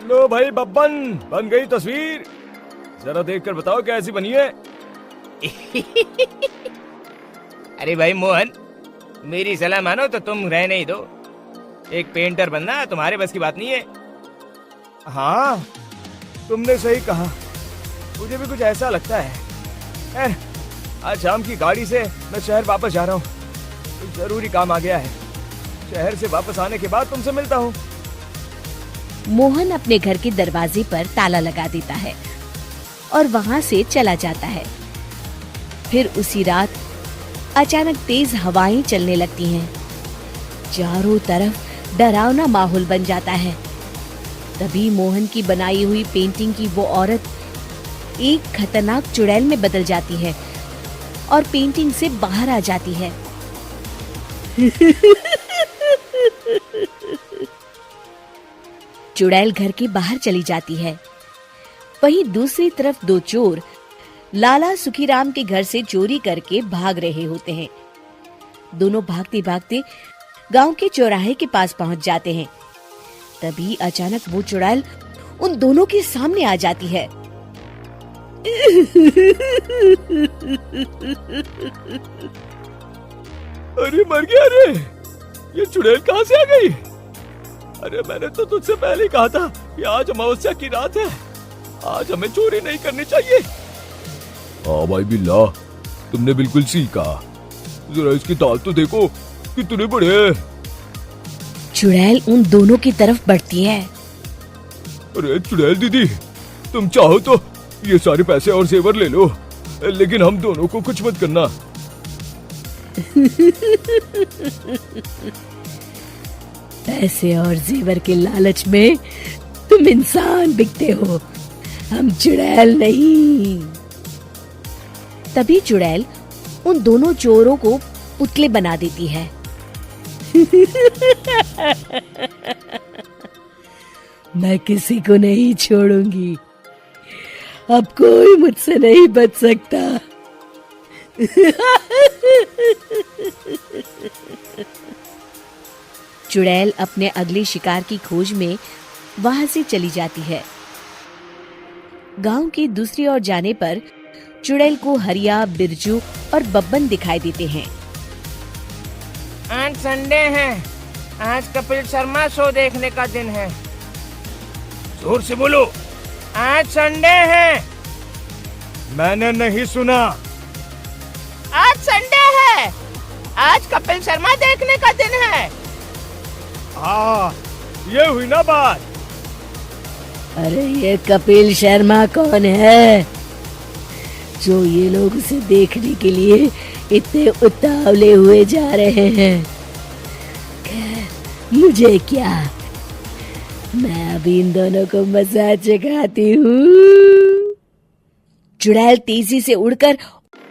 लो भाई बब्बन, बन गई तस्वीर। जरा देखकर बताओ कैसी बनी है। अरे भाई मोहन, मेरी सलाह मानो तो तुम रहने ही दो। एक पेंटर बनना तुम्हारे बस की बात नहीं है। हाँ, तुमने सही कहा, मुझे भी कुछ ऐसा लगता है। आज शाम की गाड़ी से मैं शहर वापस जा रहा हूँ। कुछ जरूरी काम आ गया है। शहर से वापस आने के बाद तुमसे मिलता हूँ। मोहन अपने घर के दरवाजे पर ताला लगा देता है और वहाँ से चला जाता है। फिर उसी रात अचानक तेज हवाएं चलने लगती हैं। चारों तरफ डरावना माहौल बन जाता है। तभी मोहन की बनाई हुई पेंटिंग की वो औरत एक खतरनाक चुड़ैल में बदल जाती है और पेंटिंग से बाहर आ जाती है। चुड़ैल घर के बाहर चली जाती है। वहीं दूसरी तरफ दो चोर लाला सुखीराम के घर से चोरी करके भाग रहे होते हैं। दोनों भागते भागते गांव के चौराहे के पास पहुंच जाते हैं। तभी अचानक वो चुड़ैल उन दोनों के सामने आ जाती है। अरे मर गया रे, ये चुड़ैल कहाँ से आ गई? अरे मैंने तो तुझसे पहले ही कहा था कि आज अमावस्या की रात है, आज हमें चोरी नहीं करनी चाहिए। हाँ भाई बिल्ला, तुमने बिल्कुल सही कहा। जरा इसके दाल तो देखो कितने बड़े हैं। चुड़ैल उन दोनों की तरफ बढ़ती है। अरे चुड़ैल दीदी, तुम चाहो तो ये सारे पैसे और जेवर ले लो, लेकिन हम दोनों को कुछ मत करना। पैसे और जेवर के लालच में तुम इंसान बिकते हो, हम चुड़ैल नहीं। तभी चुड़ैल उन दोनों चोरों को पुतले बना देती है। मैं किसी को नहीं छोड़ूंगी, अब कोई मुझसे नहीं बच सकता। चुड़ैल अपने अगले शिकार की खोज में वहां से चली जाती है। गांव की दूसरी ओर जाने पर चुड़ैल को हरिया, बिरजू और बब्बन दिखाई देते हैं। आज संडे है, आज कपिल शर्मा शो देखने का दिन है। जोर से बोलो, आज संडे है। मैंने नहीं सुना। आज संडे है, आज कपिल शर्मा देखने का दिन है। हाँ, ये हुई ना बात। अरे ये कपिल शर्मा कौन है जो ये लोग उसे देखने के लिए इतने उतावले हुए जा रहे हैं? मुझे क्या, मैं अभी इन दोनों को मजा चखाती हूँ। चुड़ैल तेजी से उड़कर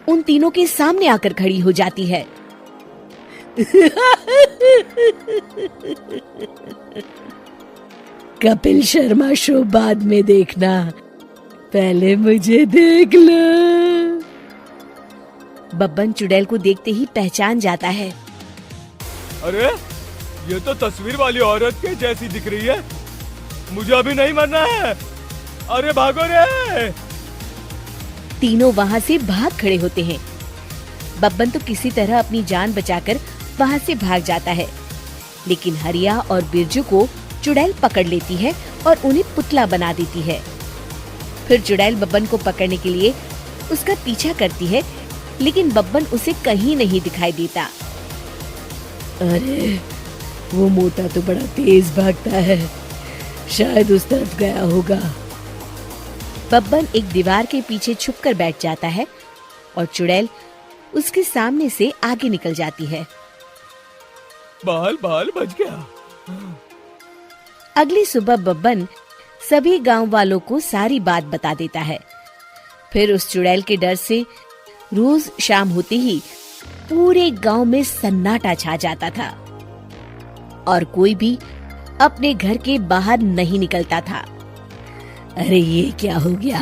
उन तीनों के सामने आकर खड़ी हो जाती है। कपिल शर्मा शो बाद में देखना, पहले मुझे देख लो। बब्बन चुड़ैल को देखते ही पहचान जाता है। अरे ये तो तस्वीर वाली औरत के जैसी दिख रही है। मुझे अभी नहीं मरना है। अरे भागो रे। तीनों वहां से भाग खड़े होते हैं। बब्बन तो किसी तरह अपनी जान बचाकर वहां से भाग जाता है, लेकिन हरिया और बिरजू को चुड़ैल पकड़ लेती है और उन्हें पुतला बना देती है। फिर चुड़ैल बब्बन को पकड़ने के लिए उसका पीछा करती है, लेकिन बब्बन उसे कहीं नहीं दिखाई देता। अरे वो मोटा तो बड़ा तेज भागता है, शायद उस तरफ गया होगा। बब्बन एक दीवार के पीछे छुपकर बैठ जाता है और चुड़ैल उसके सामने से आगे निकल जाती है। बाल बाल बच गया। अगली सुबह बब्बन सभी गांव वालों को सारी बात बता देता है। फिर उस चुड़ैल के डर से रोज शाम होते ही पूरे गांव में सन्नाटा छा जाता था और कोई भी अपने घर के बाहर नहीं निकलता था। अरे ये क्या हो गया,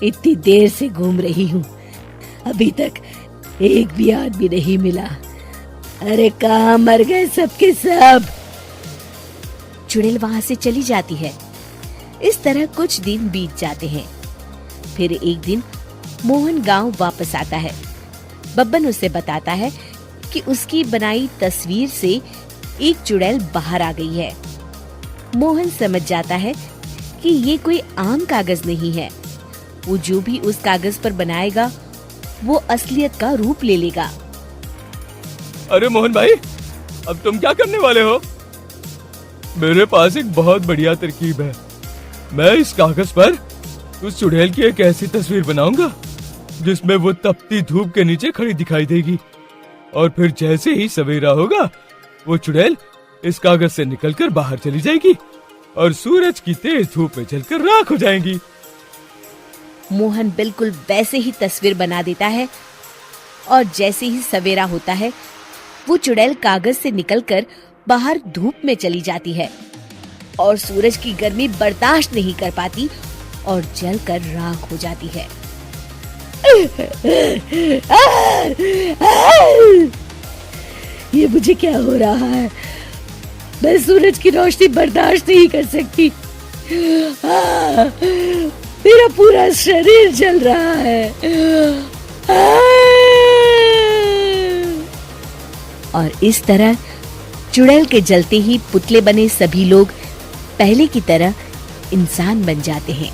इतनी देर से घूम रही हूँ, अभी तक एक भी आदमी नहीं मिला। अरे कहाँ मर गए सबके सब। चुड़ैल वहां से चली जाती है। इस तरह कुछ दिन बीत जाते हैं। फिर एक दिन मोहन गांव वापस आता है। बब्बन उसे बताता है कि उसकी बनाई तस्वीर से एक चुड़ैल बाहर आ गई है। मोहन समझ जाता है कि ये कोई आम कागज नहीं है। वो जो भी उस कागज पर बनाएगा वो असलियत का रूप ले लेगा। अरे मोहन भाई, अब तुम क्या करने वाले हो? मेरे पास एक बहुत बढ़िया तरकीब है। मैं इस कागज पर उस चुड़ैल की एक ऐसी तस्वीर बनाऊंगा जिसमें वो तपती धूप के नीचे खड़ी दिखाई देगी, और फिर जैसे ही सवेरा होगा वो चुड़ैल इस कागज से निकलकर बाहर चली जाएगी और सूरज की तेज धूप में जलकर राख हो जाएंगी। मोहन बिल्कुल वैसे ही तस्वीर बना देता है और जैसे ही सवेरा होता है वो चुड़ैल कागज से निकलकर बाहर धूप में चली जाती है और सूरज की गर्मी बर्दाश्त नहीं कर पाती और जलकर राख हो जाती है। ये मुझे क्या हो रहा है? मैं सूरज की रोशनी बर्दाश्त नहीं कर सकती। मेरा पूरा शरीर जल रहा है। और इस तरह चुड़ैल के जलते ही पुतले बने सभी लोग पहले की तरह इंसान बन जाते हैं।